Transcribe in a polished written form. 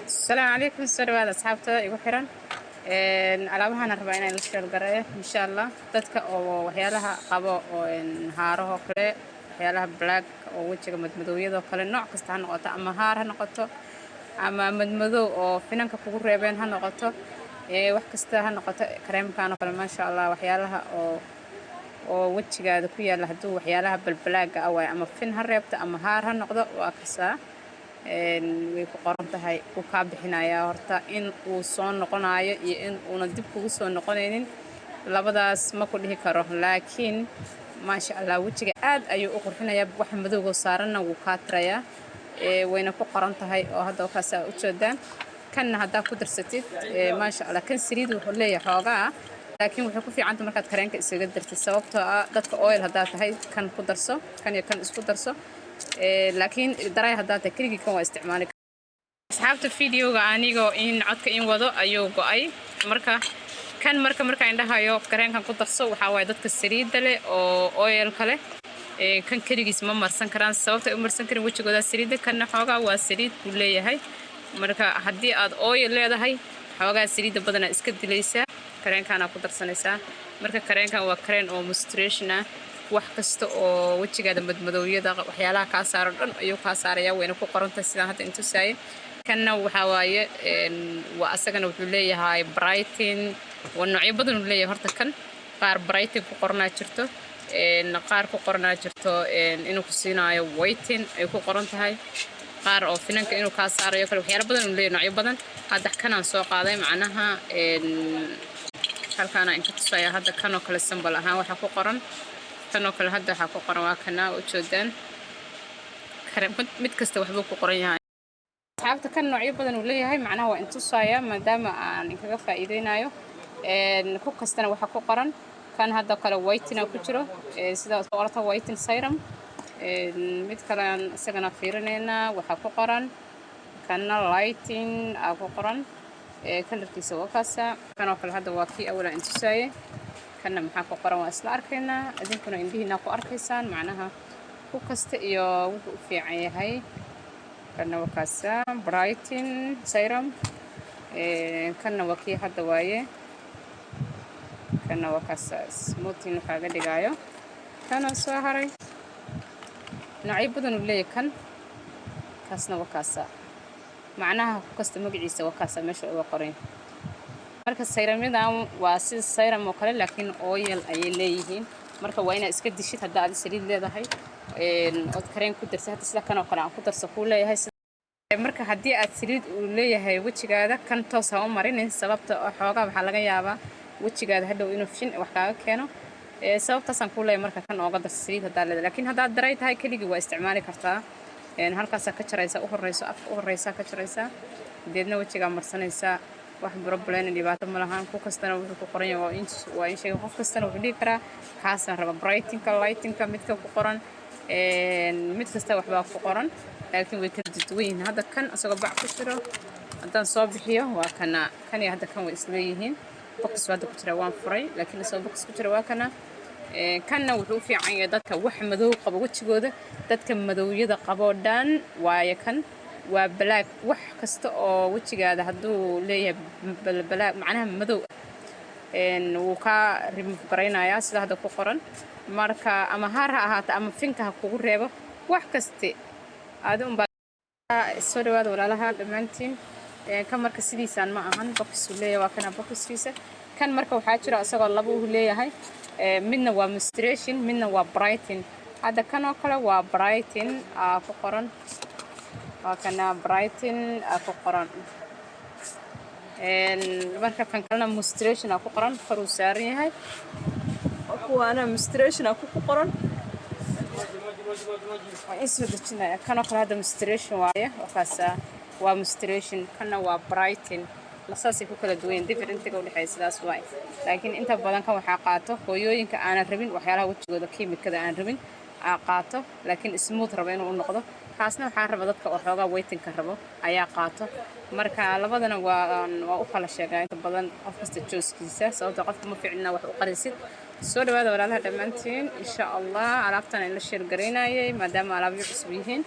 السلام عليكم سروال أصحابته igu xiran alaabahan rabaa inaan la sheel gareeyo insha Allah dadka oo waxyaalaha qabo oo haaraha kale waxyaalaha black oo wajiga madmadowiyada kale nooc kasta ha noqoto ama haar ha noqoto ama madmadow oo finanka kugu reebeen ha noqoto wax kasta ha noqoto kareemkan kale ma sha Allah waxyaalaha oo wajigaada ku yaala haduu waxyaalaha balbalaaga ah ama fin ha reebto ama haar ha noqdo waa kasaa way ku qoran tahay ku ka bixinaya horta in uu soo noqonayo iyo in uu dib kugu soo noqonaynin labadaas ma ku dhihi karo laakiin ma sha Allah wajiga aad ayuu u qurxinayaa wax madowga saaranna wuu ka tiraya wayna ku qoran tahay oo hadda ka saa u jeedaan kan hadda ku darsatid ma sha Allah kan saliid wuxuu leeyahay xoogaa laakiin wuxuu ku fiican tahay markaad kareenka isaga dartid sababtoo ah dadka oil hadda tahay kan ku darso kan iyo kan isku darso laakiin daray hadda takrigi kan waa isticmaali asxaabta fiidiyoga anigoo in codka in wado ayuu go'ay marka indhahayo kareenkan ku darso waxa way dadka saliidda leh oo oil kale kan kaligiis ma marsan karaan sababta ay u marsan karin wajigooda saliidda kana xoogaa waa saliid buu leeyahay marka haddii aad oil leedahay xoogaa saliidda badana iska dilaysaa kareenkana ku darsanaysaa marka kareenkan waa kareen oo moisturizer ah wax kasta oo wajigaada madmadowiyada waxyaalaha ka saaran dhan ayuu ka saaraya wayna ku qorantahay sida hadda intuu saay kana waxa waaye waa asagana wuxuu leeyahay brighten waa noocyo badan uu leeyahay horta kan qaar brighten ku qornaa jirto qaar ku qornaa jirto inuu ku siinayo whiten ay ku qoran tahay qaar oo finanka inuu ka saarayo kale waxyaalo badan uu leeyahay noocyo badan hadda kanaan soo qaaday macnaha halkaana inta tusaya hadda kanoo kale symbol ahaan waxa ku qoran kanoo kale hadda waxa ku qoran waa kana u jeedaan mid kasta waxba ku qoran yahay asxaabta kan noocyo badan uu leeyahay macnaha waa inta tusaya maadaama aan kaga faa'iideynayo ku kastana waxa ku qoran kan hadda kale whiten ku jiro sida qorata whiten serum mid kale isagana fiirinayna waxa ku qoran kana lighting ku qoran kalarkiisa waa kaasa kanoo kale hadda waa kii awla inta tusaya kana maxaa ku qoran waa isla arkaynaa idinkuna indhihiina ku arkaysaan macnaha ku kasta iyo wuxuu u fiican yahay kana waa kaasa brighten serum kana waa kii hadda waaye kana waa kaasa smoothing kaaga dhigayo kana soo haray noocyo badan uu leeyahay kan kaasna waa kaasa macnaha ku kasta magaciisa waa kaasa meesha uga qoran marka seramyadan waa sida serum oo kale laakiin oil ay leeyihiin marka waa inaad iska dishid hadda aad saliid leedahay oo kareen ku darsan hadda sida kan oo kale aan ku darso ku leeyahay marka haddii aad saliid u leeyahay wajigaada kan toos ha u marinin sababta oo xoogaa waxa laga yaabaa wajigaada hadhow inuu fin wax kaaga keeno sababtaasaan ku leeyahay marka kan ooga darso saliid hadda leedahay laakiin haddaad daray tahay keligii waa isticmaali kartaa halkaas ka jaraysa u horeyso afka u horeysa ka jaraysa deedna wajiga marsanaysa wax problem dhibaato ma lahan ku kastana wuxuu ku qoran yahay waa in sheego qof kastana wuxuu dhigi karaa kaasan raba brightenka lightenka midka ku qoran mid kasta waxba ku qoran laakiin way kala duwan hadda kan asagoo bac ku jiro haddaan soo bixiyo waa kana kan iyo hadda kan way isla yihiin box wada ku jira waan furay laakiin asoo box ku jira waa kana kana wuxuu fiican yahay dadka wax madow qabo wajigooda dadka madowyada qabo dhan waaye kan waa black wax kasta oo wajigaada haduu leeyahay black macnaha madow wuu ka remove gareynayaa sida hadda ku qoran marka ama haar ha ahaato ama finka ha kugu reebo wax kaste aad u soo dhawaada walaalaha dhamaantiin kan marka sidiisaan ma ahan box uu leeyahay waa kana boxkiisa kan marka waxaa jira asagoo laba uu leeyahay midna waa moisturizer midna waa brighten hadda kan oo kale waa brighten ku qoran waa kana brighten ku qoran marka kan kalena moisturizer ku qoran faruu saaran yahay kuwaana moisturizer ku qoran waa isoo dejinaya kan oo kale hadda moisturizer waaye kaasa waa moisturizer kana waa brighten lasaasi ku kala duwan differentiga u dhaxay sidaas waay laakiin inta badan kan waxa qaato hooyooyinka aan rabin waxyaalaha wajigooda kiimikada aan rabin qaato laakiin smooth raba inuu noqdo kaasna waxa raba dadka oo xoogaa whitenka rabo ayaa qaato marka labadana waa u kala sheegaa inta badan qof kasta jooskiisa sababta qofka ma fiicna wax u qarisid soo dhawaada walaalaha dhamaantiin insha Allah alaabtan in la shir gareynayay maadaama alaabyo cusub yihiin